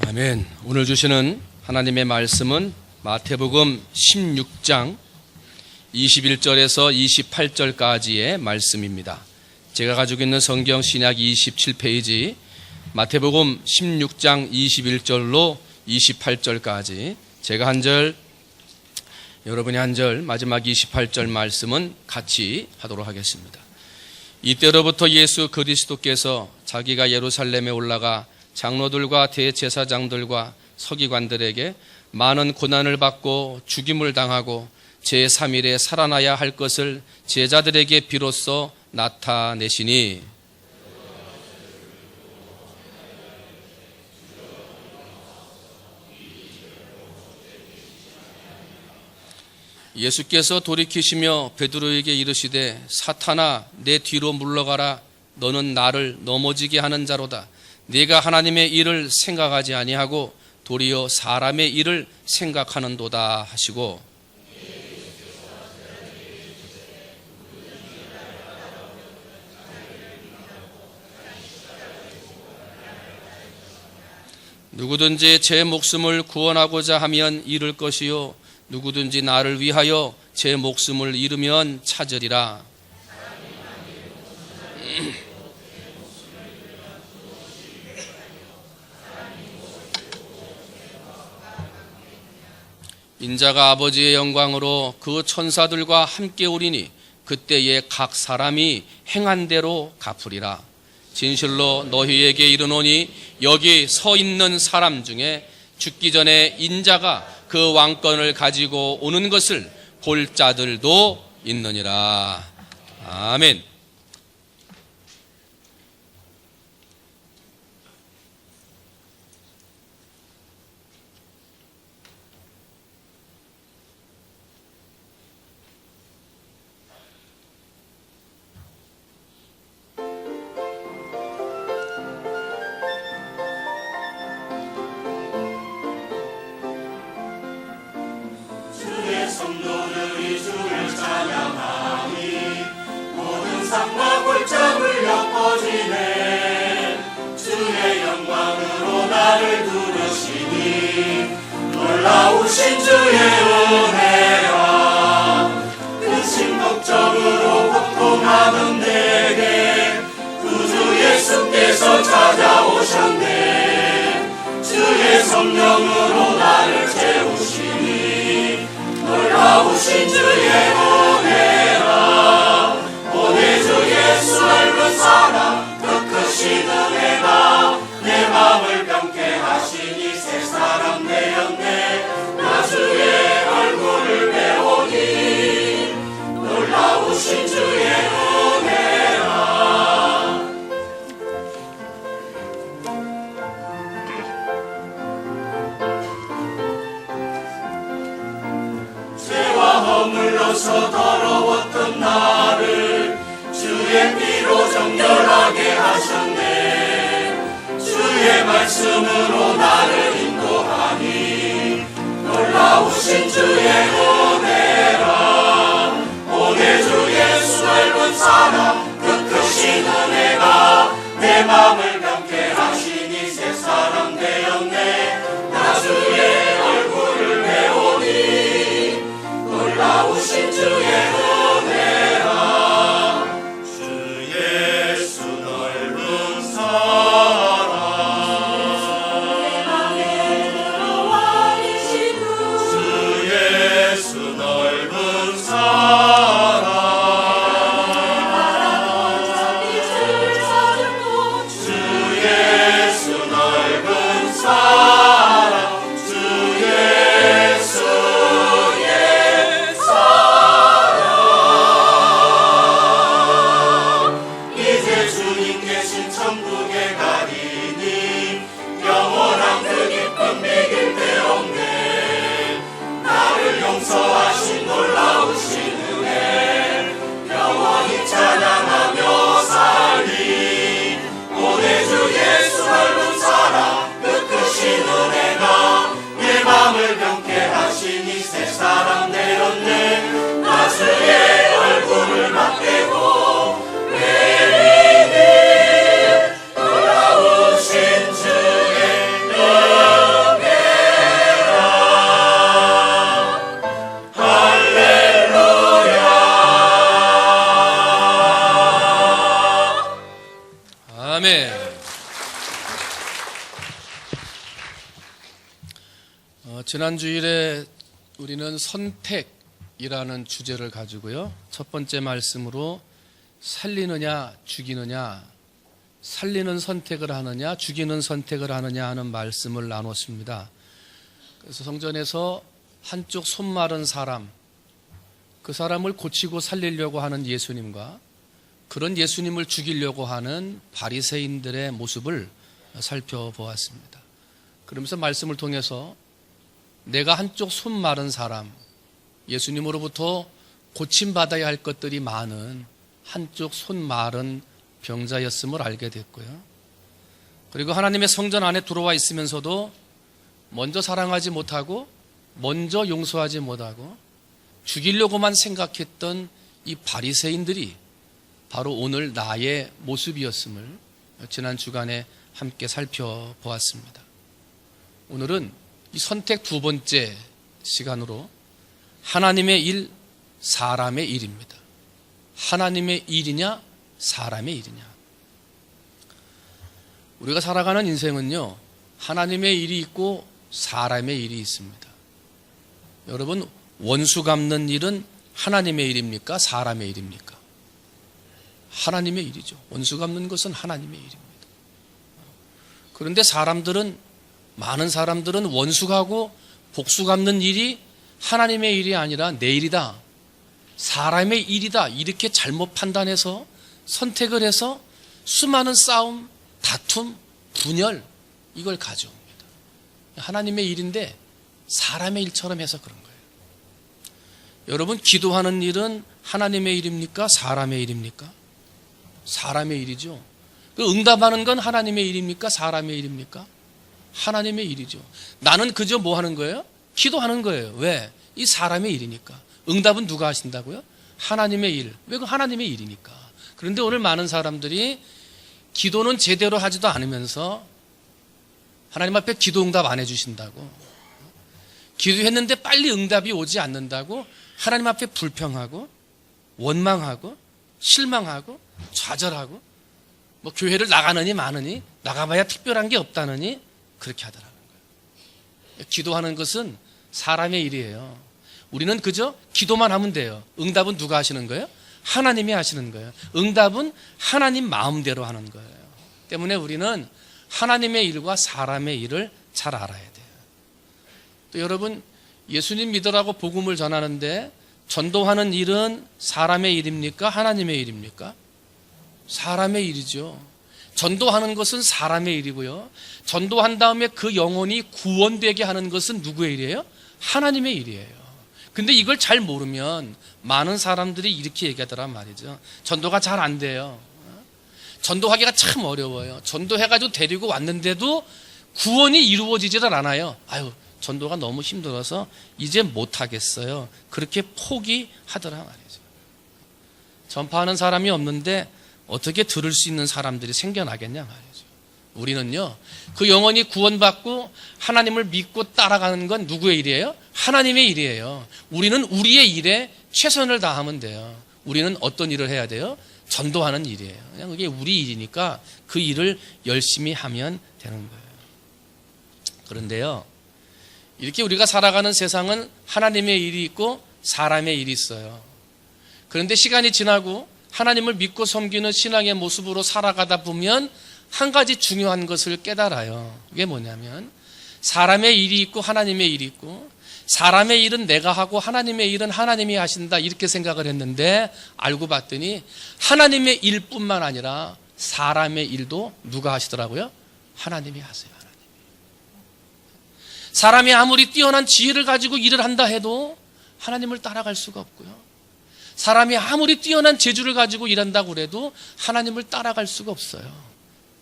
아멘. 오늘 주시는 하나님의 말씀은 마태복음 16장 21절에서 28절까지의 말씀입니다. 제가 가지고 있는 성경 신약 27페이지 마태복음 16장 21절로 28절까지 제가 한 절, 여러분이 한 절, 마지막 28절 말씀은 같이 하도록 하겠습니다. 이때로부터 예수 그리스도께서 자기가 예루살렘에 올라가 장로들과 대제사장들과 서기관들에게 많은 고난을 받고 죽임을 당하고 제3일에 살아나야 할 것을 제자들에게 비로소 나타내시니 예수께서 돌이키시며 베드로에게 이르시되 사탄아 내 뒤로 물러가라. 너는 나를 넘어지게 하는 자로다. 네가 하나님의 일을 생각하지 아니하고 도리어 사람의 일을 생각하는도다 하시고 누구든지 제 목숨을 구원하고자 하면 잃을 것이요 누구든지 나를 위하여 제 목숨을 잃으면 찾으리라. 인자가 아버지의 영광으로 그 천사들과 함께 오리니 그때에 각 사람이 행한 대로 갚으리라. 진실로 너희에게 이르노니 여기 서 있는 사람 중에 죽기 전에 인자가 그 왕권을 가지고 오는 것을 볼 자들도 있느니라. 아멘. 성도들이 주를 찬양하니 모든 산과 골짜기를 엮어지네. 주의 영광으로 나를 두르시니 놀라우신 주의 은혜라. 큰 걱정으로 고통하는 내게 구주 예수께서 찾아오셨네. 주의 성령으로 나를 채우시니 놀라우신 주의 은혜라. 오늘 주 예수 닮은 사랑 그 크신 은혜가 내 마음을 병케 하시니 새 사람 되었네. 나 주의 얼굴을 배우니 놀라우신 주의 은혜라. 허물러서 더러웠던 나를 주의 피로 정결하게 하셨네. 주의 말씀으로 나를 인도하니 놀라우신 주의 은혜라. 오늘 주 예수 닮은 사랑 그 크신 은혜가 내 마음을 병케 하시니 새 사람 되었네. 나 주의 얼굴을 배우니 놀라우신 주의 은혜라. 주 예수 넓은 사랑 내 맘에 들어와 계시고 주 예수 넓은 사랑 아멘. 지난 주일에 우리는 선택이라는 주제를 가지고요. 첫 번째 말씀으로 살리느냐 죽이느냐, 살리는 선택을 하느냐 죽이는 선택을 하느냐 하는 말씀을 나눴습니다. 그래서 성전에서 한쪽 손 마른 사람, 그 사람을 고치고 살리려고 하는 예수님과 그런 예수님을 죽이려고 하는 바리새인들의 모습을 살펴보았습니다. 그러면서 말씀을 통해서 내가 한쪽 손 마른 사람, 예수님으로부터 고침받아야 할 것들이 많은 한쪽 손 마른 병자였음을 알게 됐고요. 그리고 하나님의 성전 안에 들어와 있으면서도 먼저 사랑하지 못하고 먼저 용서하지 못하고 죽이려고만 생각했던 이 바리새인들이 바로 오늘 나의 모습이었음을 지난 주간에 함께 살펴보았습니다. 오늘은 이 선택 두 번째 시간으로 하나님의 일, 사람의 일입니다. 하나님의 일이냐, 사람의 일이냐. 우리가 살아가는 인생은요, 하나님의 일이 있고 사람의 일이 있습니다. 여러분, 원수 갚는 일은 하나님의 일입니까? 사람의 일입니까? 하나님의 일이죠. 원수 갚는 것은 하나님의 일입니다. 그런데 많은 사람들은 원수 가고 복수 갚는 일이 하나님의 일이 아니라 내 일이다, 사람의 일이다, 이렇게 잘못 판단해서 선택을 해서 수많은 싸움, 다툼, 분열, 이걸 가져옵니다. 하나님의 일인데 사람의 일처럼 해서 그런 거예요. 여러분, 기도하는 일은 하나님의 일입니까? 사람의 일입니까? 사람의 일이죠. 응답하는 건 하나님의 일입니까? 사람의 일입니까? 하나님의 일이죠. 나는 그저 뭐 하는 거예요? 기도하는 거예요. 왜? 이 사람의 일이니까. 응답은 누가 하신다고요? 하나님의 일. 왜? 그 하나님의 일이니까. 그런데 오늘 많은 사람들이 기도는 제대로 하지도 않으면서 하나님 앞에 기도 응답 안 해주신다고, 기도했는데 빨리 응답이 오지 않는다고 하나님 앞에 불평하고 원망하고 실망하고 좌절하고, 뭐 교회를 나가느니 마느니, 나가봐야 특별한 게 없다느니 그렇게 하더라는 거예요. 기도하는 것은 사람의 일이에요. 우리는 그저 기도만 하면 돼요. 응답은 누가 하시는 거예요? 하나님이 하시는 거예요. 응답은 하나님 마음대로 하는 거예요. 때문에 우리는 하나님의 일과 사람의 일을 잘 알아야 돼요. 또 여러분, 예수님 믿으라고 복음을 전하는데 전도하는 일은 사람의 일입니까? 하나님의 일입니까? 사람의 일이죠. 전도하는 것은 사람의 일이고요. 전도한 다음에 그 영혼이 구원되게 하는 것은 누구의 일이에요? 하나님의 일이에요. 근데 이걸 잘 모르면 많은 사람들이 이렇게 얘기하더란 말이죠. 전도가 잘 안 돼요. 전도하기가 참 어려워요. 전도해가지고 데리고 왔는데도 구원이 이루어지지를 않아요. 아유, 전도가 너무 힘들어서 이제 못하겠어요. 그렇게 포기하더라 말이죠. 전파하는 사람이 없는데 어떻게 들을 수 있는 사람들이 생겨나겠냐 말이죠. 우리는요, 그 영혼이 구원받고 하나님을 믿고 따라가는 건 누구의 일이에요? 하나님의 일이에요. 우리는 우리의 일에 최선을 다하면 돼요. 우리는 어떤 일을 해야 돼요? 전도하는 일이에요. 그냥 그게 우리 일이니까 그 일을 열심히 하면 되는 거예요. 그런데요, 이렇게 우리가 살아가는 세상은 하나님의 일이 있고 사람의 일이 있어요. 그런데 시간이 지나고 하나님을 믿고 섬기는 신앙의 모습으로 살아가다 보면 한 가지 중요한 것을 깨달아요. 그게 뭐냐면 사람의 일이 있고 하나님의 일이 있고, 사람의 일은 내가 하고 하나님의 일은 하나님이 하신다, 이렇게 생각을 했는데 알고 봤더니 하나님의 일뿐만 아니라 사람의 일도 누가 하시더라고요? 하나님이 하세요. 하나님. 사람이 아무리 뛰어난 지혜를 가지고 일을 한다 해도 하나님을 따라갈 수가 없고요. 사람이 아무리 뛰어난 재주를 가지고 일한다고 해도 하나님을 따라갈 수가 없어요.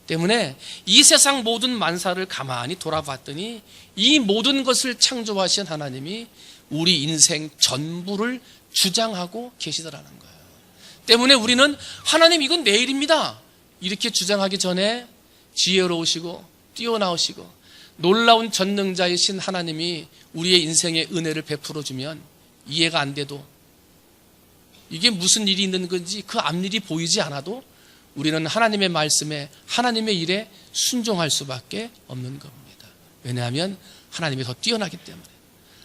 때문에 이 세상 모든 만사를 가만히 돌아봤더니 이 모든 것을 창조하신 하나님이 우리 인생 전부를 주장하고 계시더라는 거예요. 때문에 우리는 하나님, 이건 내 일입니다, 이렇게 주장하기 전에 지혜로우시고 뛰어나오시고 놀라운 전능자이신 하나님이 우리의 인생에 은혜를 베풀어 주면 이해가 안 돼도, 이게 무슨 일이 있는 건지 그 앞일이 보이지 않아도 우리는 하나님의 말씀에, 하나님의 일에 순종할 수밖에 없는 겁니다. 왜냐하면 하나님이 더 뛰어나기 때문에,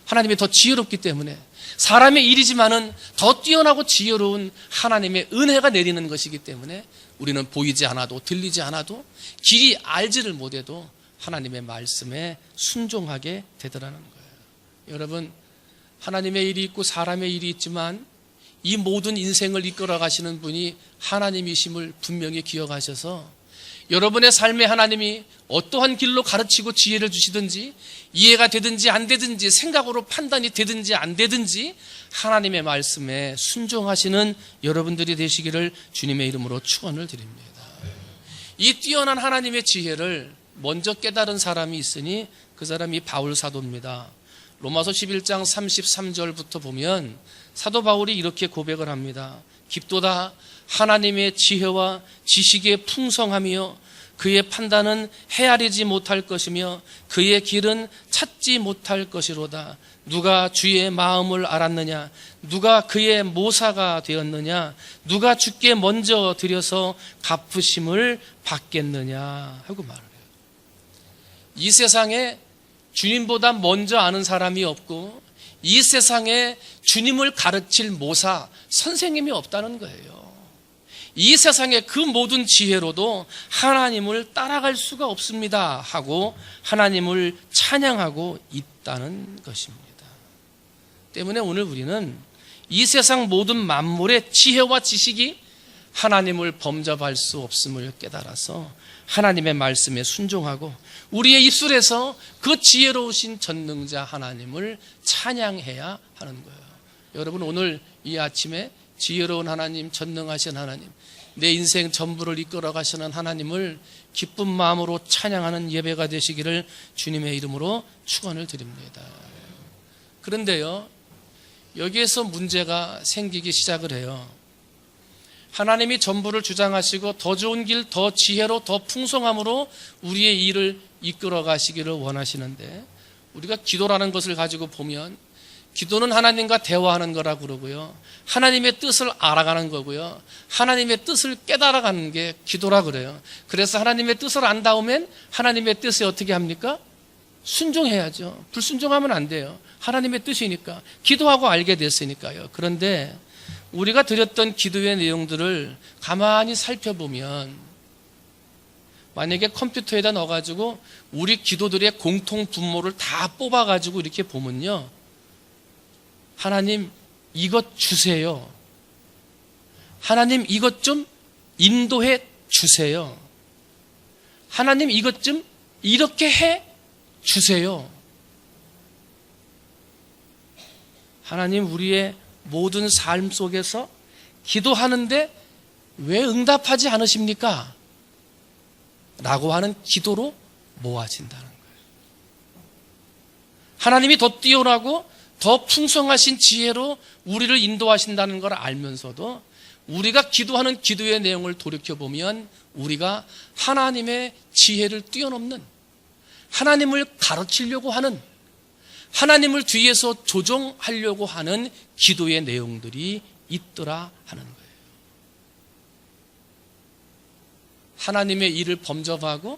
하나님이 더 지혜롭기 때문에, 사람의 일이지만은 더 뛰어나고 지혜로운 하나님의 은혜가 내리는 것이기 때문에 우리는 보이지 않아도, 들리지 않아도, 길이 알지를 못해도 하나님의 말씀에 순종하게 되더라는 거예요. 여러분, 하나님의 일이 있고 사람의 일이 있지만 이 모든 인생을 이끌어 가시는 분이 하나님이심을 분명히 기억하셔서 여러분의 삶에 하나님이 어떠한 길로 가르치고 지혜를 주시든지, 이해가 되든지 안 되든지, 생각으로 판단이 되든지 안 되든지 하나님의 말씀에 순종하시는 여러분들이 되시기를 주님의 이름으로 축원을 드립니다. 이 뛰어난 하나님의 지혜를 먼저 깨달은 사람이 있으니 그 사람이 바울 사도입니다. 로마서 11장 33절부터 보면 사도 바울이 이렇게 고백을 합니다. 깊도다 하나님의 지혜와 지식의 풍성함이요 그의 판단은 헤아리지 못할 것이며 그의 길은 찾지 못할 것이로다. 누가 주의 마음을 알았느냐? 누가 그의 모사가 되었느냐? 누가 주께 먼저 드려서 갚으심을 받겠느냐? 하고 말을 해요. 이 세상에 주님보다 먼저 아는 사람이 없고 이 세상에 주님을 가르칠 모사, 선생님이 없다는 거예요. 이 세상의 그 모든 지혜로도 하나님을 따라갈 수가 없습니다 하고 하나님을 찬양하고 있다는 것입니다. 때문에 오늘 우리는 이 세상 모든 만물의 지혜와 지식이 하나님을 범접할 수 없음을 깨달아서 하나님의 말씀에 순종하고 우리의 입술에서 그 지혜로우신 전능자 하나님을 찬양해야 하는 거예요. 여러분, 오늘 이 아침에 지혜로운 하나님, 전능하신 하나님, 내 인생 전부를 이끌어 가시는 하나님을 기쁜 마음으로 찬양하는 예배가 되시기를 주님의 이름으로 축원을 드립니다. 그런데요, 여기에서 문제가 생기기 시작을 해요. 하나님이 전부를 주장하시고 더 좋은 길, 더 지혜로, 더 풍성함으로 우리의 일을 이끌어 가시기를 원하시는데, 우리가 기도라는 것을 가지고 보면 기도는 하나님과 대화하는 거라 그러고요, 하나님의 뜻을 알아가는 거고요, 하나님의 뜻을 깨달아가는 게 기도라 그래요. 그래서 하나님의 뜻을 안 닿으면 하나님의 뜻에 어떻게 합니까? 순종해야죠. 불순종하면 안 돼요. 하나님의 뜻이니까, 기도하고 알게 됐으니까요. 그런데 우리가 드렸던 기도의 내용들을 가만히 살펴보면, 만약에 컴퓨터에다 넣어가지고 우리 기도들의 공통 분모를 다 뽑아가지고 이렇게 보면요, 하나님 이것 주세요, 하나님 이것 좀 인도해 주세요, 하나님 이것 좀 이렇게 해 주세요. 하나님, 우리의 모든 삶 속에서 기도하는데 왜 응답하지 않으십니까? 라고 하는 기도로 모아진다는 거예요. 하나님이 더 뛰어나고 더 풍성하신 지혜로 우리를 인도하신다는 걸 알면서도 우리가 기도하는 기도의 내용을 돌이켜보면 우리가 하나님의 지혜를 뛰어넘는, 하나님을 가르치려고 하는, 하나님을 뒤에서 조종하려고 하는 기도의 내용들이 있더라 하는 거예요. 하나님의 일을 범접하고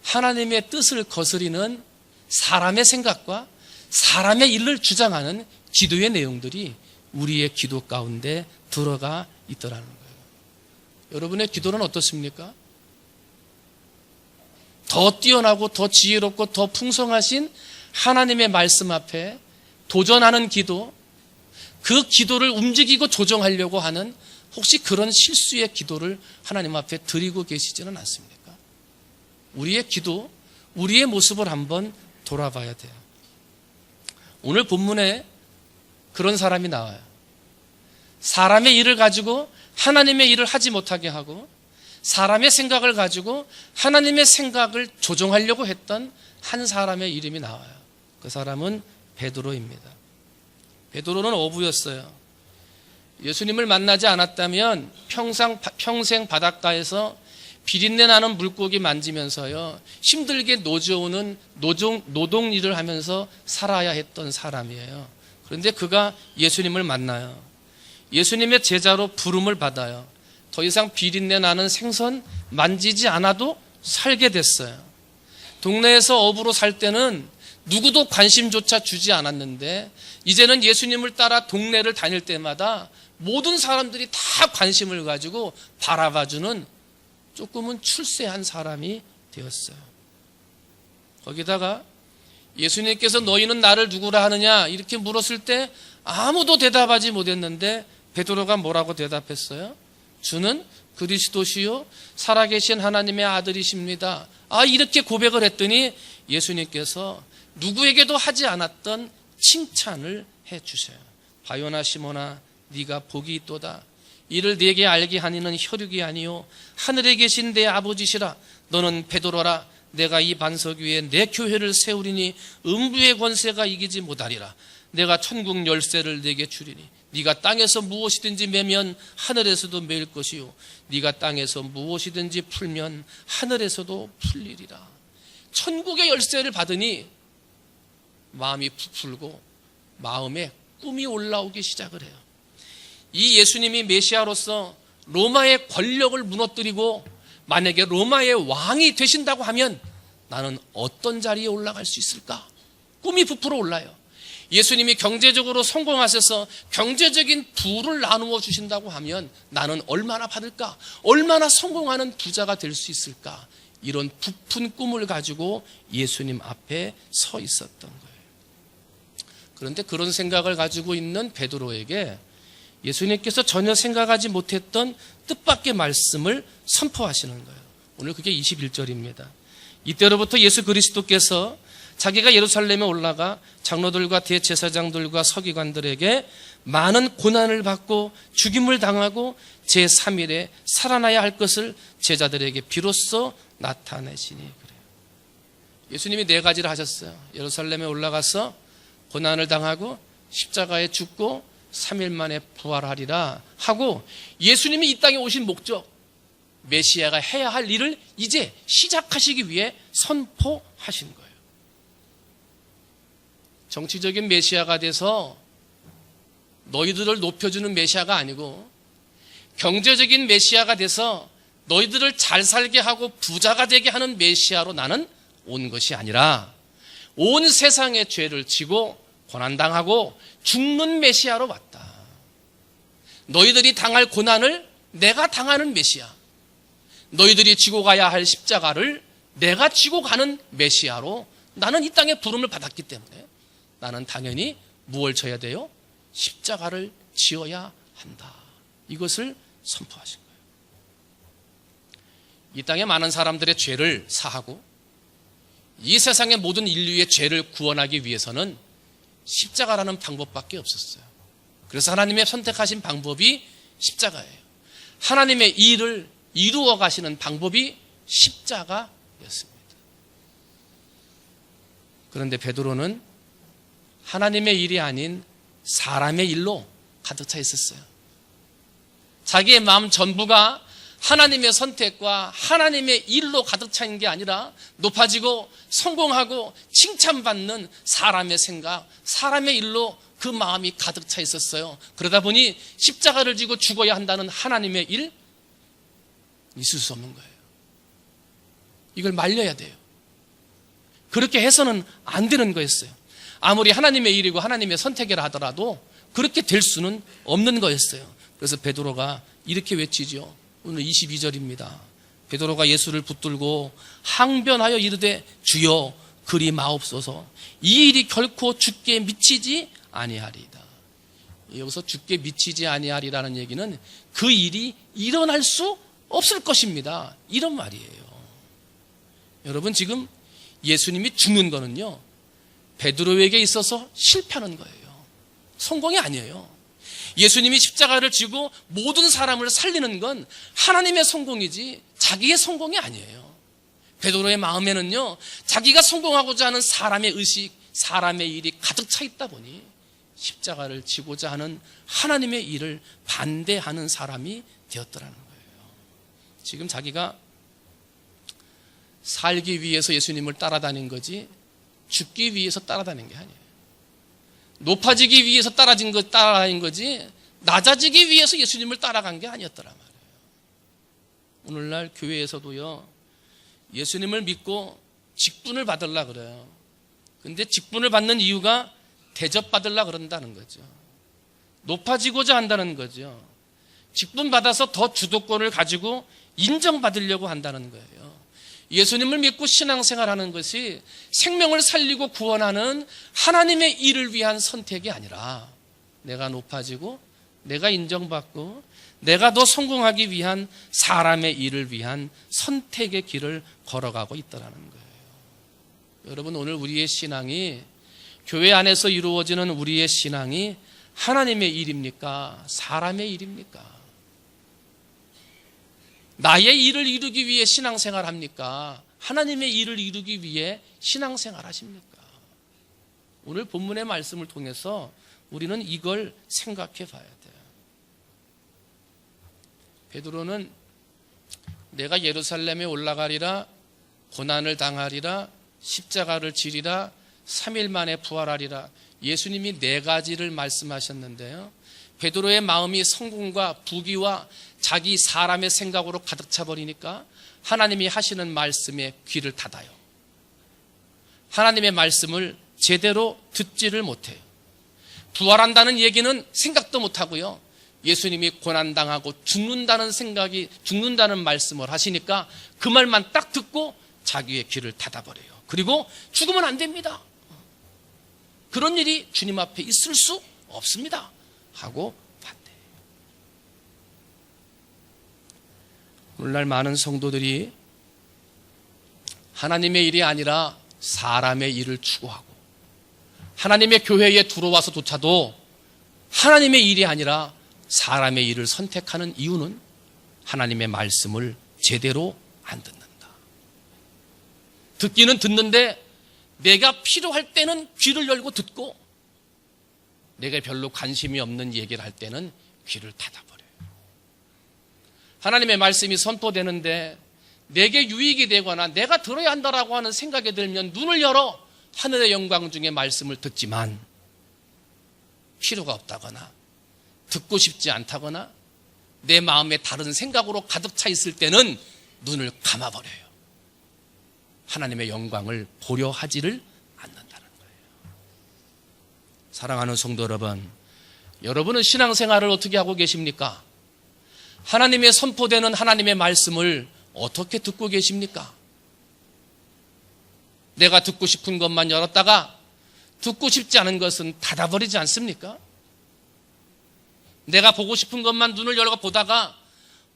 하나님의 뜻을 거스리는 사람의 생각과 사람의 일을 주장하는 기도의 내용들이 우리의 기도 가운데 들어가 있더라는 거예요. 여러분의 기도는 어떻습니까? 더 뛰어나고 더 지혜롭고 더 풍성하신 하나님의 말씀 앞에 도전하는 기도, 그 기도를 움직이고 조정하려고 하는 혹시 그런 실수의 기도를 하나님 앞에 드리고 계시지는 않습니까? 우리의 기도, 우리의 모습을 한번 돌아봐야 돼요. 오늘 본문에 그런 사람이 나와요. 사람의 일을 가지고 하나님의 일을 하지 못하게 하고 사람의 생각을 가지고 하나님의 생각을 조정하려고 했던 한 사람의 이름이 나와요. 그 사람은 베드로입니다. 베드로는 어부였어요. 예수님을 만나지 않았다면 평생 바닷가에서 비린내 나는 물고기 만지면서요, 힘들게 노져오는 노동 일을 하면서 살아야 했던 사람이에요. 그런데 그가 예수님을 만나요. 예수님의 제자로 부름을 받아요. 더 이상 비린내 나는 생선 만지지 않아도 살게 됐어요. 동네에서 어부로 살 때는 누구도 관심조차 주지 않았는데 이제는 예수님을 따라 동네를 다닐 때마다 모든 사람들이 다 관심을 가지고 바라봐주는 조금은 출세한 사람이 되었어요. 거기다가 예수님께서 너희는 나를 누구라 하느냐 이렇게 물었을 때 아무도 대답하지 못했는데 베드로가 뭐라고 대답했어요? 주는 그리스도시요 살아계신 하나님의 아들이십니다. 이렇게 고백을 했더니 예수님께서 누구에게도 하지 않았던 칭찬을 해주셔요. 바요나 시몬아 네가 복이 있도다. 이를 네게 알게 하니는 혈육이 아니요 하늘에 계신 내 아버지시라. 너는 베드로라. 내가 이 반석 위에 내 교회를 세우리니 음부의 권세가 이기지 못하리라. 내가 천국 열쇠를 네게 주리니 네가 땅에서 무엇이든지 매면 하늘에서도 매일 것이요 네가 땅에서 무엇이든지 풀면 하늘에서도 풀리리라. 천국의 열쇠를 받으니 마음이 부풀고 마음에 꿈이 올라오기 시작을 해요. 이 예수님이 메시아로서 로마의 권력을 무너뜨리고 만약에 로마의 왕이 되신다고 하면 나는 어떤 자리에 올라갈 수 있을까? 꿈이 부풀어 올라요. 예수님이 경제적으로 성공하셔서 경제적인 부를 나누어 주신다고 하면 나는 얼마나 받을까? 얼마나 성공하는 부자가 될 수 있을까? 이런 부푼 꿈을 가지고 예수님 앞에 서 있었던 거예요. 그런데 그런 생각을 가지고 있는 베드로에게 예수님께서 전혀 생각하지 못했던 뜻밖의 말씀을 선포하시는 거예요. 오늘 그게 21절입니다. 이때로부터 예수 그리스도께서 자기가 예루살렘에 올라가 장로들과 대제사장들과 서기관들에게 많은 고난을 받고 죽임을 당하고 제3일에 살아나야 할 것을 제자들에게 비로소 나타내시니 그래요. 예수님이 4가지를 하셨어요. 예루살렘에 올라가서 고난을 당하고 십자가에 죽고 3일 만에 부활하리라 하고 예수님이 이 땅에 오신 목적, 메시아가 해야 할 일을 이제 시작하시기 위해 선포하신 거예요. 정치적인 메시아가 돼서 너희들을 높여주는 메시아가 아니고 경제적인 메시아가 돼서 너희들을 잘 살게 하고 부자가 되게 하는 메시아로 나는 온 것이 아니라 온 세상의 죄를 지고 고난당하고 죽는 메시아로 왔다. 너희들이 당할 고난을 내가 당하는 메시아, 너희들이 지고 가야 할 십자가를 내가 지고 가는 메시아로 나는 이 땅에 부름을 받았기 때문에 나는 당연히 무엇을 져야 돼요? 십자가를 지어야 한다. 이것을 선포하신 거예요. 이 땅에 많은 사람들의 죄를 사하고 이 세상의 모든 인류의 죄를 구원하기 위해서는 십자가라는 방법밖에 없었어요. 그래서 하나님의 선택하신 방법이 십자가예요. 하나님의 일을 이루어 가시는 방법이 십자가였습니다. 그런데 베드로는 하나님의 일이 아닌 사람의 일로 가득 차 있었어요. 자기의 마음 전부가 하나님의 선택과 하나님의 일로 가득 차 있는 게 아니라 높아지고 성공하고 칭찬받는 사람의 생각, 사람의 일로 그 마음이 가득 차 있었어요. 그러다 보니 십자가를 지고 죽어야 한다는 하나님의 일 있을 수 없는 거예요. 이걸 말려야 돼요. 그렇게 해서는 안 되는 거였어요. 아무리 하나님의 일이고 하나님의 선택이라 하더라도 그렇게 될 수는 없는 거였어요. 그래서 베드로가 이렇게 외치죠. 오늘 22절입니다. 베드로가 예수를 붙들고 항변하여 이르되 주여 그리 마옵소서. 이 일이 결코 주께 미치지 아니하리이다. 여기서 주께 미치지 아니하리라는 얘기는 그 일이 일어날 수 없을 것입니다. 이런 말이에요. 여러분 지금 예수님이 죽는 거는요, 베드로에게 있어서 실패하는 거예요. 성공이 아니에요. 예수님이 십자가를 지고 모든 사람을 살리는 건 하나님의 성공이지 자기의 성공이 아니에요. 베드로의 마음에는요, 자기가 성공하고자 하는 사람의 의식, 사람의 일이 가득 차 있다 보니 십자가를 지고자 하는 하나님의 일을 반대하는 사람이 되었더라는 거예요. 지금 자기가 살기 위해서 예수님을 따라다닌 거지 죽기 위해서 따라다닌 게 아니에요. 높아지기 위해서 따라다닌 거지 낮아지기 위해서 예수님을 따라간 게 아니었더란 말이에요. 오늘날 교회에서도요, 예수님을 믿고 직분을 받으려고 그래요. 근데 직분을 받는 이유가 대접받으려고 그런다는 거죠. 높아지고자 한다는 거죠. 직분 받아서 더 주도권을 가지고 인정받으려고 한다는 거예요. 예수님을 믿고 신앙생활하는 것이 생명을 살리고 구원하는 하나님의 일을 위한 선택이 아니라 내가 높아지고 내가 인정받고 내가 더 성공하기 위한 사람의 일을 위한 선택의 길을 걸어가고 있다는 거예요. 여러분, 오늘 우리의 신앙이, 교회 안에서 이루어지는 우리의 신앙이 하나님의 일입니까? 사람의 일입니까? 나의 일을 이루기 위해 신앙생활 합니까? 하나님의 일을 이루기 위해 신앙생활 하십니까? 오늘 본문의 말씀을 통해서 우리는 이걸 생각해 봐야 돼요. 베드로는 내가 예루살렘에 올라가리라, 고난을 당하리라, 십자가를 지리라, 3일 만에 부활하리라, 예수님이 4가지를 말씀하셨는데요, 베드로의 마음이 성공과 부귀와 자기 사람의 생각으로 가득 차버리니까 하나님이 하시는 말씀에 귀를 닫아요. 하나님의 말씀을 제대로 듣지를 못해요. 부활한다는 얘기는 생각도 못하고요, 예수님이 고난당하고 죽는다는 말씀을 하시니까 그 말만 딱 듣고 자기의 귀를 닫아버려요. 그리고 죽으면 안 됩니다, 그런 일이 주님 앞에 있을 수 없습니다 하고 반대해요. 오늘날 많은 성도들이 하나님의 일이 아니라 사람의 일을 추구하고, 하나님의 교회에 들어와서조차도 하나님의 일이 아니라 사람의 일을 선택하는 이유는 하나님의 말씀을 제대로 안 듣는다. 듣기는 듣는데 내가 필요할 때는 귀를 열고 듣고, 내가 별로 관심이 없는 얘기를 할 때는 귀를 닫아버려요. 하나님의 말씀이 선포되는데 내게 유익이 되거나 내가 들어야 한다라고 하는 생각이 들면 눈을 열어 하늘의 영광 중에 말씀을 듣지만, 필요가 없다거나 듣고 싶지 않다거나 내 마음에 다른 생각으로 가득 차 있을 때는 눈을 감아버려요. 하나님의 영광을 보려 하지를 않는다는 거예요. 사랑하는 성도 여러분, 여러분은 신앙생활을 어떻게 하고 계십니까? 하나님의 선포되는 하나님의 말씀을 어떻게 듣고 계십니까? 내가 듣고 싶은 것만 열었다가 듣고 싶지 않은 것은 닫아버리지 않습니까? 내가 보고 싶은 것만 눈을 열고 보다가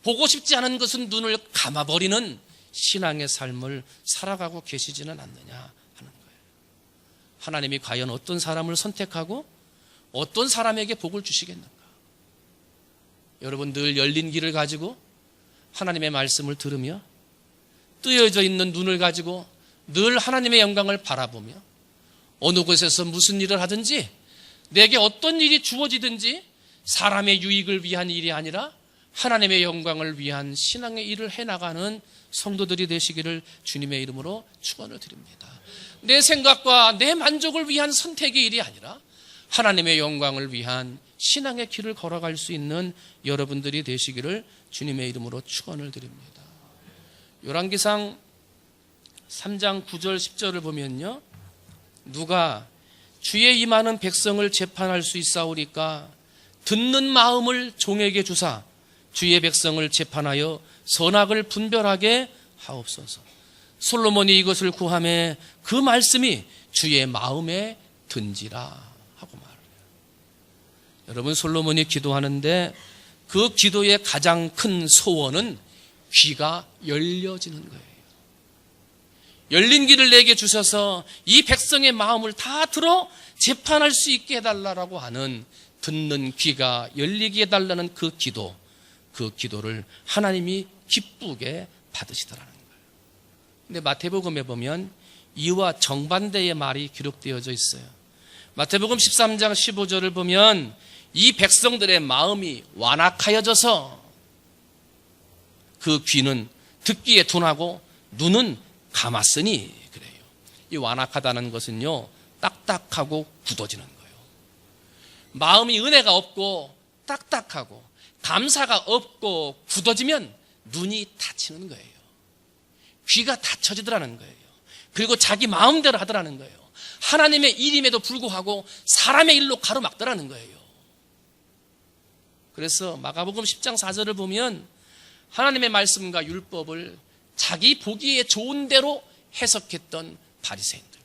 보고 싶지 않은 것은 눈을 감아버리는 신앙의 삶을 살아가고 계시지는 않느냐 하는 거예요. 하나님이 과연 어떤 사람을 선택하고 어떤 사람에게 복을 주시겠는가? 여러분, 늘 열린 길을 가지고 하나님의 말씀을 들으며 뜨여져 있는 눈을 가지고 늘 하나님의 영광을 바라보며 어느 곳에서 무슨 일을 하든지 내게 어떤 일이 주어지든지 사람의 유익을 위한 일이 아니라 하나님의 영광을 위한 신앙의 일을 해나가는 성도들이 되시기를 주님의 이름으로 축원을 드립니다. 내 생각과 내 만족을 위한 선택의 일이 아니라 하나님의 영광을 위한 신앙의 길을 걸어갈 수 있는 여러분들이 되시기를 주님의 이름으로 축원을 드립니다. 열왕기상 3장 9절 10절을 보면요, 누가 주의 임하는 백성을 재판할 수 있사오리까? 듣는 마음을 종에게 주사 주의 백성을 재판하여 선악을 분별하게 하옵소서. 솔로몬이 이것을 구하매 그 말씀이 주의 마음에 든지라 하고 말해요. 여러분, 솔로몬이 기도하는데 그 기도의 가장 큰 소원은 귀가 열려지는 거예요. 열린 귀를 내게 주셔서 이 백성의 마음을 다 들어 재판할 수 있게 해달라고 하는, 듣는 귀가 열리게 해달라는 그 기도를 하나님이 기쁘게 받으시더라는 거예요. 근데 마태복음에 보면 이와 정반대의 말이 기록되어져 있어요. 마태복음 13장 15절을 보면 이 백성들의 마음이 완악하여져서 그 귀는 듣기에 둔하고 눈은 감았으니 그래요. 이 완악하다는 것은요, 딱딱하고 굳어지는 거예요. 마음이 은혜가 없고 딱딱하고 감사가 없고 굳어지면 눈이 닫히는 거예요. 귀가 닫혀지더라는 거예요. 그리고 자기 마음대로 하더라는 거예요. 하나님의 일임에도 불구하고 사람의 일로 가로막더라는 거예요. 그래서 마가복음 10장 4절을 보면 하나님의 말씀과 율법을 자기 보기에 좋은 대로 해석했던 바리새인들,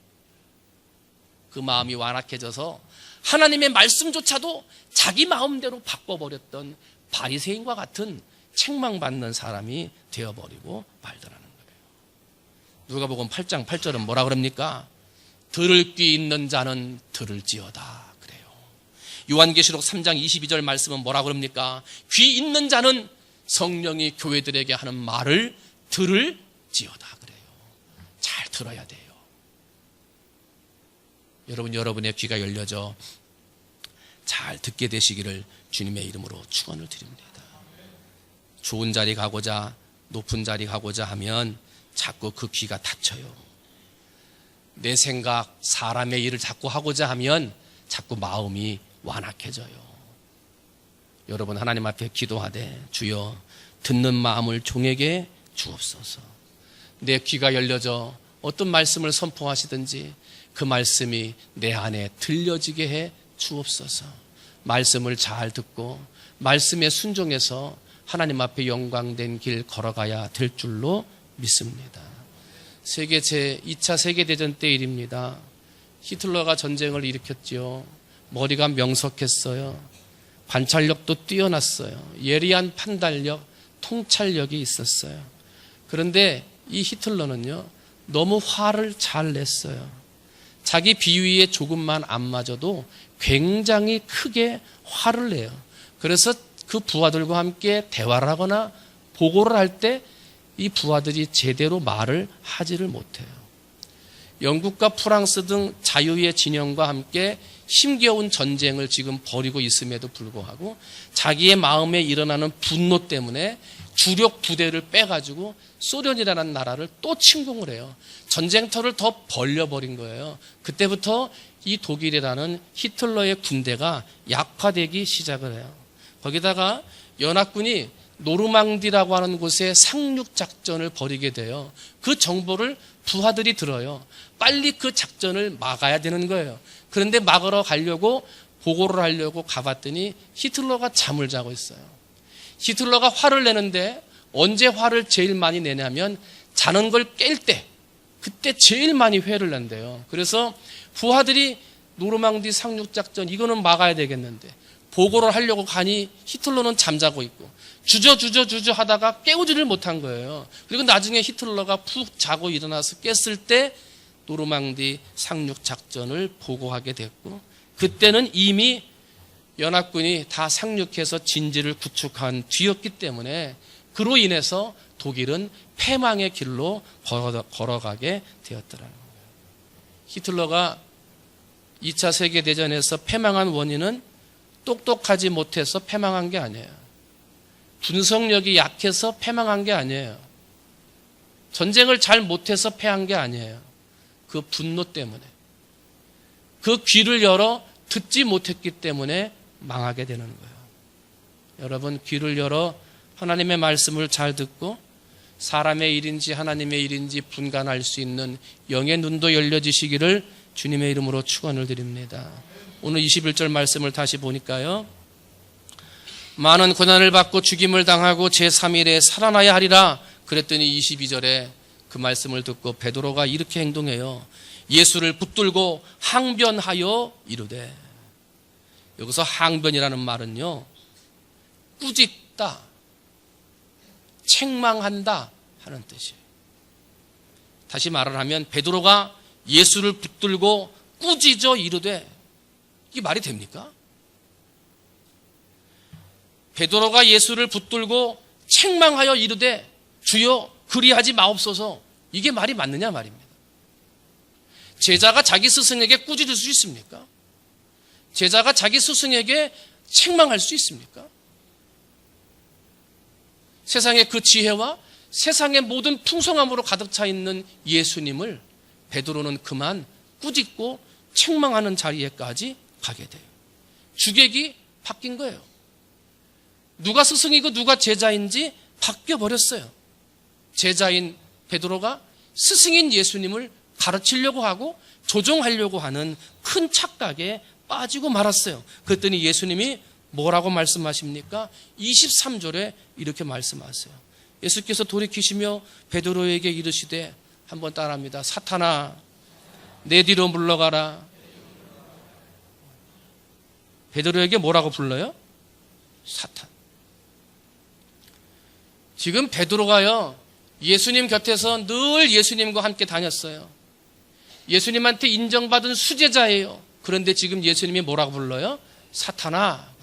그 마음이 완악해져서 하나님의 말씀조차도 자기 마음대로 바꿔버렸던 바리새인과 같은 책망받는 사람이 되어버리고 말더라는 거예요. 누가복음 8장 8절은 뭐라 그럽니까? 들을 귀 있는 자는 들을지어다 그래요. 요한계시록 3장 22절 말씀은 뭐라 그럽니까? 귀 있는 자는 성령이 교회들에게 하는 말을 들을지어다 그래요. 잘 들어야 돼요. 여러분의 귀가 열려져 잘 듣게 되시기를 주님의 이름으로 축원을 드립니다. 좋은 자리 가고자, 높은 자리 가고자 하면 자꾸 그 귀가 닫혀요. 내 생각, 사람의 일을 자꾸 하고자 하면 자꾸 마음이 완악해져요. 여러분, 하나님 앞에 기도하되 주여 듣는 마음을 종에게 주옵소서. 내 귀가 열려져 어떤 말씀을 선포하시든지 그 말씀이 내 안에 들려지게 해 주옵소서. 말씀을 잘 듣고 말씀에 순종해서 하나님 앞에 영광된 길 걸어가야 될 줄로 믿습니다. 세계 제2차 세계대전 때 일입니다. 히틀러가 전쟁을 일으켰죠. 머리가 명석했어요. 관찰력도 뛰어났어요. 예리한 판단력, 통찰력이 있었어요. 그런데 이 히틀러는요, 너무 화를 잘 냈어요. 자기 비위에 조금만 안 맞아도 굉장히 크게 화를 내요. 그래서 그 부하들과 함께 대화를 하거나 보고를 할 때 이 부하들이 제대로 말을 하지를 못해요. 영국과 프랑스 등 자유의 진영과 함께 힘겨운 전쟁을 지금 벌이고 있음에도 불구하고 자기의 마음에 일어나는 분노 때문에 주력 부대를 빼가지고 소련이라는 나라를 또 침공을 해요. 전쟁터를 더 벌려버린 거예요. 그때부터 이 독일이라는 히틀러의 군대가 약화되기 시작을 해요. 거기다가 연합군이 노르망디라고 하는 곳에 상륙작전을 벌이게 돼요. 그 정보를 부하들이 들어요. 빨리 그 작전을 막아야 되는 거예요. 그런데 막으러 가려고 보고를 하려고 가봤더니 히틀러가 잠을 자고 있어요. 히틀러가 화를 내는데 언제 화를 제일 많이 내냐면 자는 걸 깰 때, 그때 제일 많이 회를 낸대요. 그래서 부하들이 노르망디 상륙작전 이거는 막아야 되겠는데 보고를 하려고 가니 히틀러는 잠자고 있고 주저 하다가 깨우지를 못한 거예요. 그리고 나중에 히틀러가 푹 자고 일어나서 깼을 때 노르망디 상륙작전을 보고하게 됐고, 그때는 이미 연합군이 다 상륙해서 진지를 구축한 뒤였기 때문에 그로 인해서 독일은 패망의 길로 걸어가게 되었더라는 거예요. 히틀러가 2차 세계대전에서 패망한 원인은 똑똑하지 못해서 패망한 게 아니에요. 분석력이 약해서 패망한 게 아니에요. 전쟁을 잘 못해서 패한 게 아니에요. 그 분노 때문에, 그 귀를 열어 듣지 못했기 때문에 망하게 되는 거예요. 여러분, 귀를 열어 하나님의 말씀을 잘 듣고 사람의 일인지 하나님의 일인지 분간할 수 있는 영의 눈도 열려지시기를 주님의 이름으로 축원을 드립니다. 오늘 21절 말씀을 다시 보니까요, 많은 고난을 받고 죽임을 당하고 제3일에 살아나야 하리라 그랬더니 22절에 그 말씀을 듣고 베드로가 이렇게 행동해요. 예수를 붙들고 항변하여 이르되, 여기서 항변이라는 말은요, 꾸짖다, 책망한다 하는 뜻이에요. 다시 말을 하면 베드로가 예수를 붙들고 꾸짖어 이르되, 이게 말이 됩니까? 베드로가 예수를 붙들고 책망하여 이르되 주여 그리하지 마옵소서, 이게 말이 맞느냐 말입니다. 제자가 자기 스승에게 꾸짖을 수 있습니까? 제자가 자기 스승에게 책망할 수 있습니까? 세상의 그 지혜와 세상의 모든 풍성함으로 가득 차 있는 예수님을 베드로는 그만 꾸짖고 책망하는 자리에까지 가게 돼요. 주객이 바뀐 거예요. 누가 스승이고 누가 제자인지 바뀌어 버렸어요. 제자인 베드로가 스승인 예수님을 가르치려고 하고 조종하려고 하는 큰 착각에 빠지고 말았어요. 그랬더니 예수님이 뭐라고 말씀하십니까? 23절에 이렇게 말씀하세요. 예수께서 돌이키시며 베드로에게 이르시되, 한번 따라합니다. 사탄아, 내 뒤로 물러가라. 베드로에게 뭐라고 불러요? 사탄. 지금 베드로가요, 예수님 곁에서 늘 예수님과 함께 다녔어요. 예수님한테 인정받은 수제자예요. 그런데 지금 예수님이 뭐라고 불러요? 사탄아.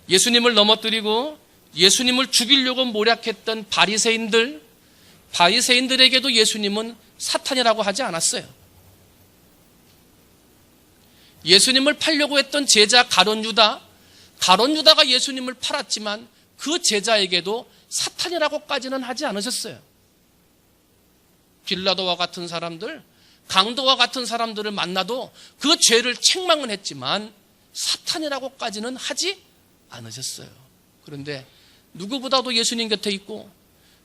예수님을 넘어뜨리고 예수님을 죽이려고 모략했던 바리새인들에게도 예수님은 사탄이라고 하지 않았어요. 예수님을 팔려고 했던 제자 가룟 유다가 예수님을 팔았지만 그 제자에게도 사탄이라고까지는 하지 않으셨어요. 빌라도와 같은 사람들, 강도와 같은 사람들을 만나도 그 죄를 책망은 했지만 사탄이라고까지는 하지 않으셨어요. 그런데 누구보다도 예수님 곁에 있고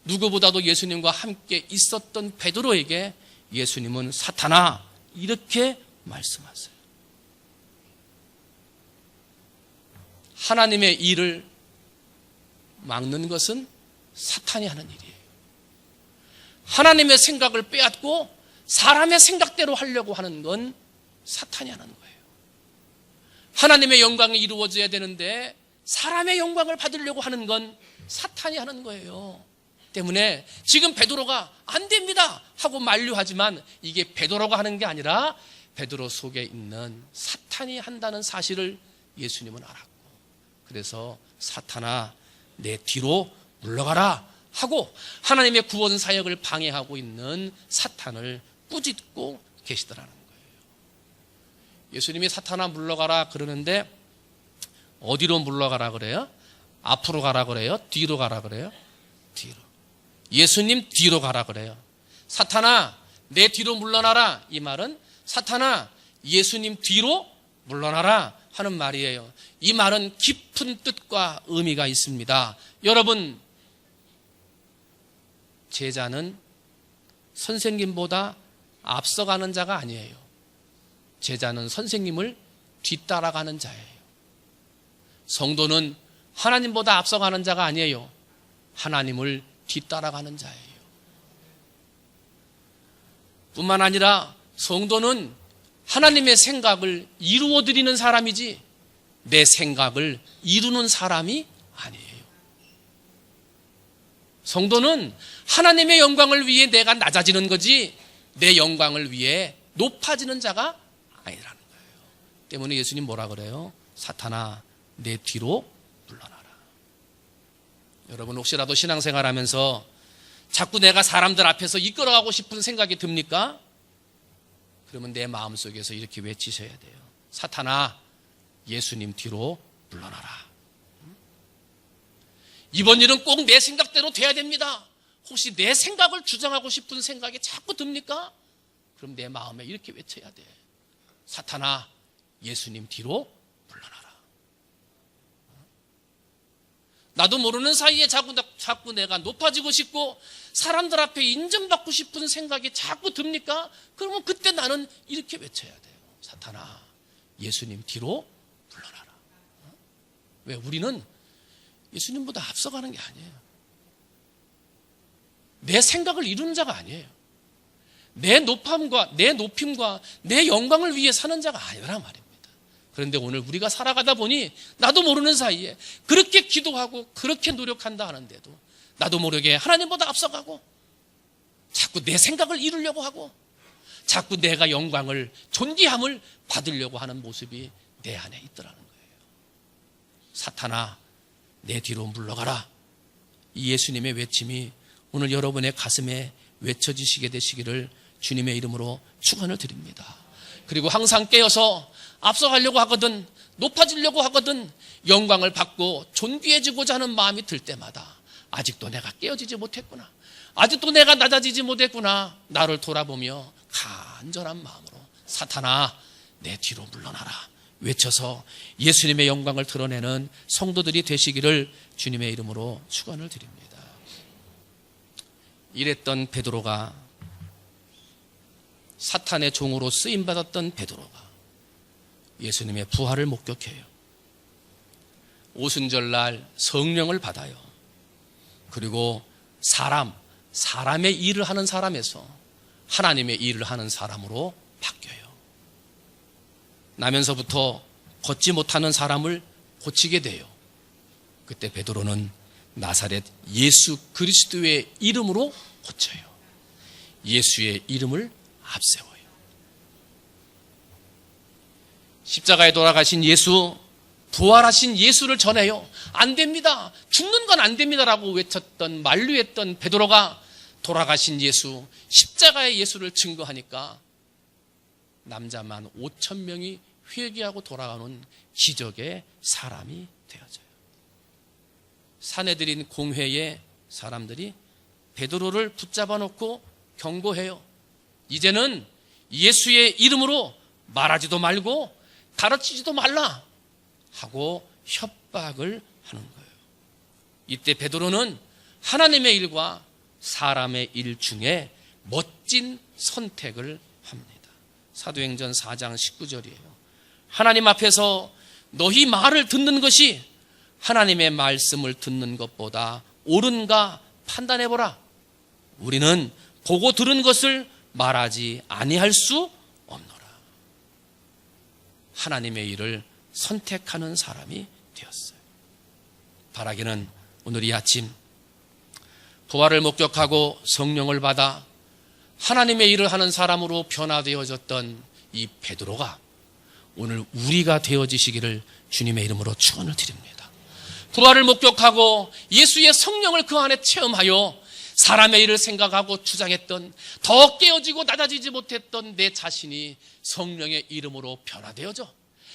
누구보다도 예수님과 함께 있었던 베드로에게 예수님은 사탄아, 이렇게 말씀하세요. 하나님의 일을 막는 것은 사탄이 하는 일이에요. 하나님의 생각을 빼앗고 사람의 생각대로 하려고 하는 건 사탄이 하는 거예요. 하나님의 영광이 이루어져야 되는데 사람의 영광을 받으려고 하는 건 사탄이 하는 거예요. 때문에 지금 베드로가 안 됩니다 하고 만류하지만 이게 베드로가 하는 게 아니라 베드로 속에 있는 사탄이 한다는 사실을 예수님은 알았고, 그래서 사탄아, 내 뒤로 물러가라 하고 하나님의 구원 사역을 방해하고 있는 사탄을 꾸짖고 계시더라는 거예요. 예수님이 사탄아 물러가라 그러는데 어디로 물러가라 그래요? 앞으로 가라 그래요? 뒤로 가라 그래요? 뒤로. 예수님 뒤로 가라 그래요. 사탄아, 내 뒤로 물러나라. 이 말은 사탄아, 예수님 뒤로 물러나라 하는 말이에요. 이 말은 깊은 뜻과 의미가 있습니다. 여러분, 제자는 선생님보다 앞서가는 자가 아니에요. 제자는 선생님을 뒤따라가는 자예요. 성도는 하나님보다 앞서가는 자가 아니에요. 하나님을 뒤따라가는 자예요. 뿐만 아니라 성도는 하나님의 생각을 이루어드리는 사람이지 내 생각을 이루는 사람이 아니에요. 성도는 하나님의 영광을 위해 내가 낮아지는 거지 내 영광을 위해 높아지는 자가 아니라는 거예요. 때문에 예수님 뭐라 그래요? 사탄아, 내 뒤로 물러나라. 여러분, 혹시라도 신앙생활하면서 자꾸 내가 사람들 앞에서 이끌어가고 싶은 생각이 듭니까? 그러면 내 마음속에서 이렇게 외치셔야 돼요. 사탄아, 예수님 뒤로 물러나라. 이번 일은 꼭 내 생각대로 돼야 됩니다. 혹시 내 생각을 주장하고 싶은 생각이 자꾸 듭니까? 그럼 내 마음에 이렇게 외쳐야 돼. 사탄아, 예수님 뒤로 물러나라. 나도 모르는 사이에 자꾸 내가 높아지고 싶고 사람들 앞에 인정받고 싶은 생각이 자꾸 듭니까? 그러면 그때 나는 이렇게 외쳐야 돼요. 사탄아, 예수님 뒤로 물러나라. 왜? 우리는 예수님보다 앞서가는 게 아니에요. 내 생각을 이루는 자가 아니에요. 내 높임과 내 영광을 위해 사는 자가 아니란 말입니다. 그런데 오늘 우리가 살아가다 보니 나도 모르는 사이에 그렇게 기도하고 그렇게 노력한다 하는데도 나도 모르게 하나님보다 앞서가고 자꾸 내 생각을 이루려고 하고 자꾸 내가 영광을, 존귀함을 받으려고 하는 모습이 내 안에 있더라는 거예요. 사탄아, 내 뒤로 물러가라. 이 예수님의 외침이 오늘 여러분의 가슴에 외쳐지시게 되시기를 주님의 이름으로 축원을 드립니다. 그리고 항상 깨어서 앞서가려고 하거든, 높아지려고 하거든, 영광을 받고 존귀해지고자 하는 마음이 들 때마다 아직도 내가 깨어지지 못했구나, 아직도 내가 낮아지지 못했구나, 나를 돌아보며 간절한 마음으로 사탄아, 내 뒤로 물러나라. 외쳐서 예수님의 영광을 드러내는 성도들이 되시기를 주님의 이름으로 축원을 드립니다. 이랬던 베드로가, 사탄의 종으로 쓰임받았던 베드로가 예수님의 부활을 목격해요. 오순절날 성령을 받아요. 그리고 사람의 일을 하는 사람에서 하나님의 일을 하는 사람으로 바뀌어요. 나면서부터 걷지 못하는 사람을 고치게 돼요. 그때 베드로는 나사렛 예수 그리스도의 이름으로 고쳐요. 예수의 이름을 앞세워요. 십자가에 돌아가신 예수, 부활하신 예수를 전해요. 안 됩니다. 죽는 건 안 됩니다라고 외쳤던, 만류했던 베드로가 돌아가신 예수, 십자가의 예수를 증거하니까 남자만 5,000명이 회개하고 돌아가는 기적의 사람이 되어져요. 사내들인 공회의 사람들이 베드로를 붙잡아 놓고 경고해요. 이제는 예수의 이름으로 말하지도 말고 가르치지도 말라 하고 협박을 하는 거예요. 이때 베드로는 하나님의 일과 사람의 일 중에 멋진 선택을 합니다. 사도행전 4장 19절이에요. 하나님 앞에서 너희 말을 듣는 것이 하나님의 말씀을 듣는 것보다 옳은가 판단해보라. 우리는 보고 들은 것을 말하지 아니할 수 없노라. 하나님의 일을 선택하는 사람이 되었어요. 바라기는 오늘 이 아침 부활을 목격하고 성령을 받아 하나님의 일을 하는 사람으로 변화되어졌던 이 베드로가 오늘 우리가 되어지시기를 주님의 이름으로 축원을 드립니다. 부활을 목격하고 예수의 성령을 그 안에 체험하여 사람의 일을 생각하고 주장했던, 더 깨어지고 낮아지지 못했던 내 자신이 성령의 이름으로 변화되어져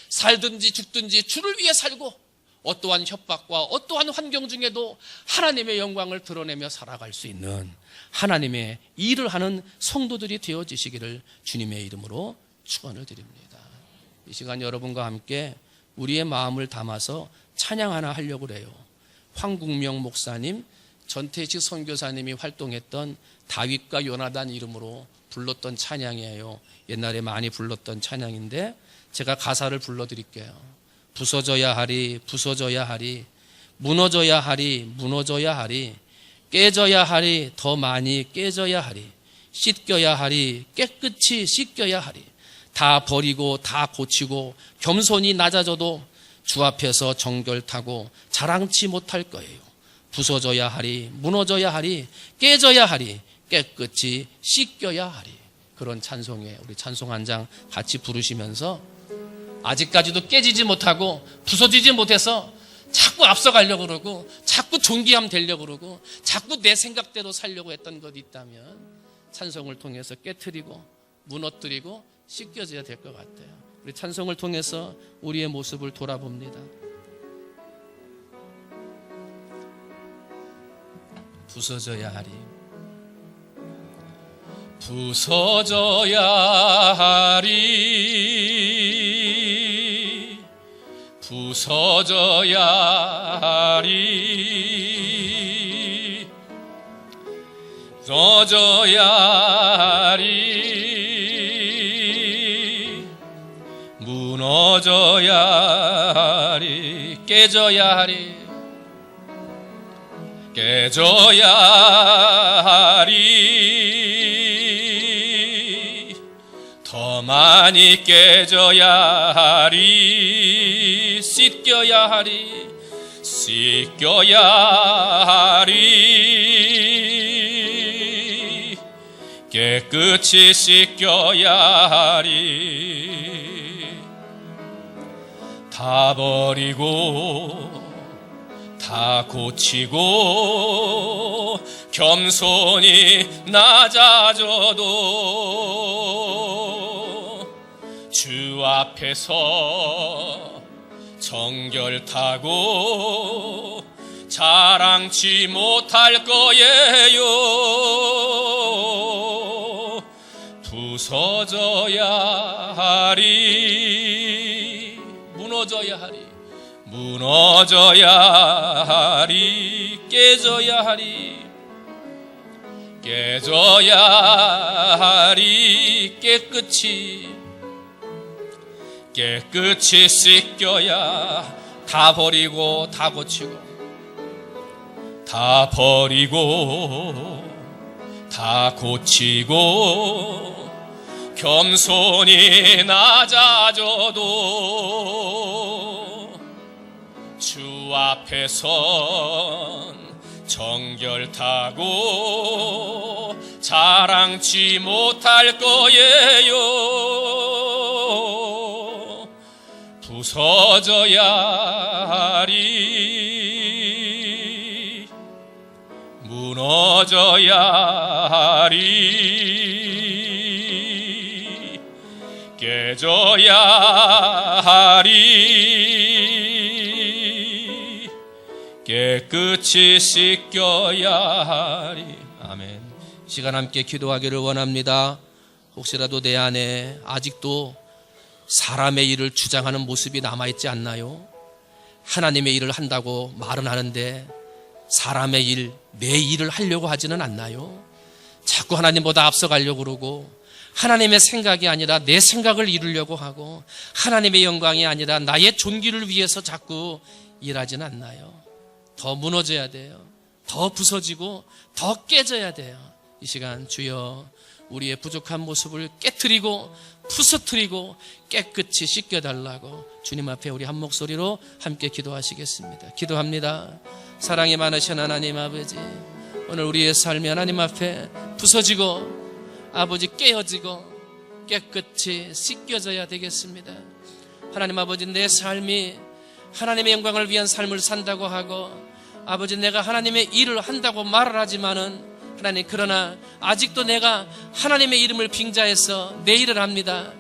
살든지 죽든지 주를 위해 살고 어떠한 협박과 어떠한 환경 중에도 하나님의 영광을 드러내며 살아갈 수 있는 하나님의 일을 하는 성도들이 되어지시기를 주님의 이름으로 축원을 드립니다. 이 시간 여러분과 함께 우리의 마음을 담아서 찬양 하나 하려고 해요. 황국명 목사님, 전태식 선교사님이 활동했던 다윗과 요나단 이름으로 불렀던 찬양이에요. 옛날에 많이 불렀던 찬양인데 제가 가사를 불러드릴게요. 부서져야 하리, 부서져야 하리, 무너져야 하리, 무너져야 하리, 깨져야 하리, 더 많이 깨져야 하리, 씻겨야 하리, 깨끗이 씻겨야 하리, 다 버리고 다 고치고 겸손히 낮아져도 주 앞에서 정결타고 자랑치 못할 거예요. 부서져야 하리, 무너져야 하리, 깨져야 하리, 깨끗이 씻겨야 하리. 그런 찬송에 우리 찬송 한 장 같이 부르시면서 아직까지도 깨지지 못하고 부서지지 못해서 자꾸 앞서가려고 그러고 자꾸 존귀함 되려고 그러고 자꾸 내 생각대로 살려고 했던 것 있다면 찬송을 통해서 깨트리고 무너뜨리고 씻겨져야 될 것 같아요. 우리 찬송을 통해서 우리의 모습을 돌아봅니다. 부서져야 하리, 부서져야 하리, 부서져야 하리, 부서져야 하리, 무너져야 하리, 깨져야 하리, 깨져야 하리, 더 많이 깨져야 하리, 씻겨야 하리, 씻겨야 하리, 깨끗이 씻겨야 하리, 다 버리고 다 고치고 겸손히 낮아져도 주 앞에서 정결타고 자랑치 못할 거예요. 부서져야 하리, 깨져야 하리. 무너져야 하리. 깨져야 하리. 깨져야 하리. 깨끗이 씻겨야 다 버리고 다 고치고 다 버리고 다 고치고 겸손히 낮아져도 주 앞에 선 정결타고 자랑치 못할 거예요. 부서져야 하리. 무너져야 하리. 깨져야 하리. 깨끗이 씻겨야 하리. 아멘. 시간 함께 기도하기를 원합니다. 혹시라도 내 안에 아직도 사람의 일을 주장하는 모습이 남아있지 않나요? 하나님의 일을 한다고 말은 하는데 사람의 일, 내 일을 하려고 하지는 않나요? 자꾸 하나님보다 앞서가려고 그러고 하나님의 생각이 아니라 내 생각을 이루려고 하고 하나님의 영광이 아니라 나의 존귀를 위해서 자꾸 일하지는 않나요? 더 무너져야 돼요. 더 부서지고 더 깨져야 돼요. 이 시간 주여 우리의 부족한 모습을 깨트리고 부서뜨리고 깨끗이 씻겨달라고 주님 앞에 우리 한 목소리로 함께 기도하시겠습니다. 기도합니다. 사랑이 많으신 하나님 아버지, 오늘 우리의 삶이 하나님 앞에 부서지고 아버지 깨어지고 깨끗이 씻겨져야 되겠습니다. 하나님 아버지, 내 삶이 하나님의 영광을 위한 삶을 산다고 하고 아버지 내가 하나님의 일을 한다고 말을 하지만은 하나님, 그러나 아직도 내가 하나님의 이름을 빙자해서 내 일을 합니다.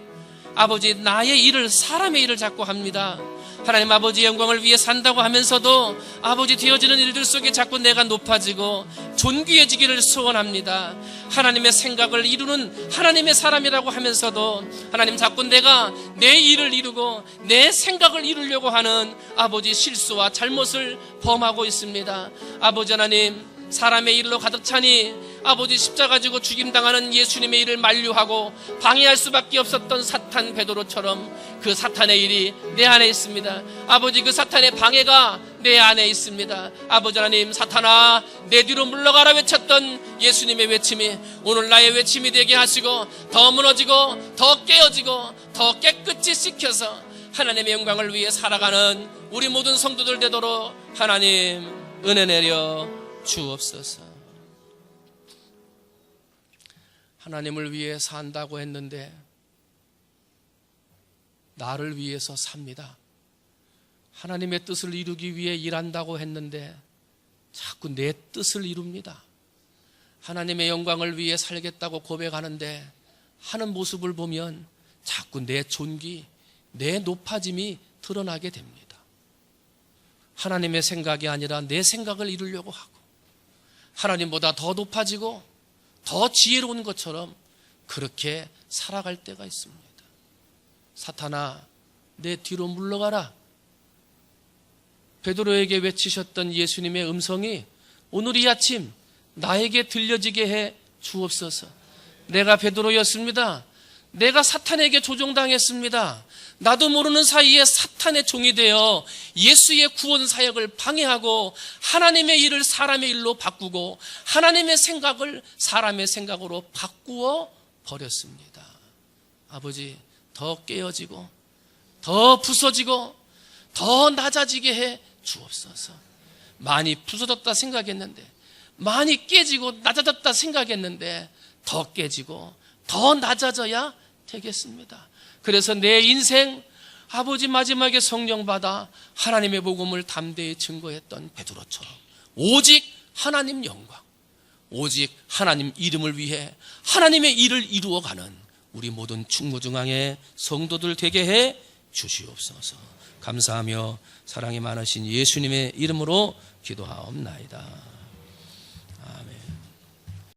아버지, 나의 일을, 사람의 일을 자꾸 합니다. 하나님 아버지 영광을 위해 산다고 하면서도 아버지 되어지는 일들 속에 자꾸 내가 높아지고 존귀해지기를 소원합니다. 하나님의 생각을 이루는 하나님의 사람이라고 하면서도 하나님 자꾸 내가 내 일을 이루고 내 생각을 이루려고 하는 아버지 실수와 잘못을 범하고 있습니다. 아버지 하나님, 사람의 일로 가득 차니 아버지 십자가 지고 죽임당하는 예수님의 일을 만류하고 방해할 수밖에 없었던 사탄 베드로처럼 그 사탄의 일이 내 안에 있습니다. 아버지, 그 사탄의 방해가 내 안에 있습니다. 아버지 하나님, 사탄아 내 뒤로 물러가라 외쳤던 예수님의 외침이 오늘 나의 외침이 되게 하시고 더 무너지고 더 깨어지고 더 깨끗이 씻겨서 하나님의 영광을 위해 살아가는 우리 모든 성도들 되도록 하나님 은혜 내려 주옵소서. 하나님을 위해 산다고 했는데 나를 위해서 삽니다. 하나님의 뜻을 이루기 위해 일한다고 했는데 자꾸 내 뜻을 이룹니다. 하나님의 영광을 위해 살겠다고 고백하는데 하는 모습을 보면 자꾸 내 존귀, 내 높아짐이 드러나게 됩니다. 하나님의 생각이 아니라 내 생각을 이루려고 하고 하나님보다 더 높아지고 더 지혜로운 것처럼 그렇게 살아갈 때가 있습니다. 사탄아 내 뒤로 물러가라. 베드로에게 외치셨던 예수님의 음성이 오늘 이 아침 나에게 들려지게 해 주옵소서. 내가 베드로였습니다. 내가 사탄에게 조종당했습니다. 나도 모르는 사이에 사탄의 종이 되어 예수의 구원 사역을 방해하고 하나님의 일을 사람의 일로 바꾸고 하나님의 생각을 사람의 생각으로 바꾸어 버렸습니다. 아버지, 더 깨어지고 더 부서지고 더 낮아지게 해 주옵소서. 많이 부서졌다 생각했는데, 많이 깨지고 낮아졌다 생각했는데 더 깨지고 더 낮아져야 되겠습니다. 그래서 내 인생 아버지 마지막에 성령 받아 하나님의 복음을 담대히 증거했던 베드로처럼 오직 하나님 영광, 오직 하나님 이름을 위해 하나님의 일을 이루어가는 우리 모든 충무중앙의 성도들 되게 해 주시옵소서. 감사하며 사랑이 많으신 예수님의 이름으로 기도하옵나이다.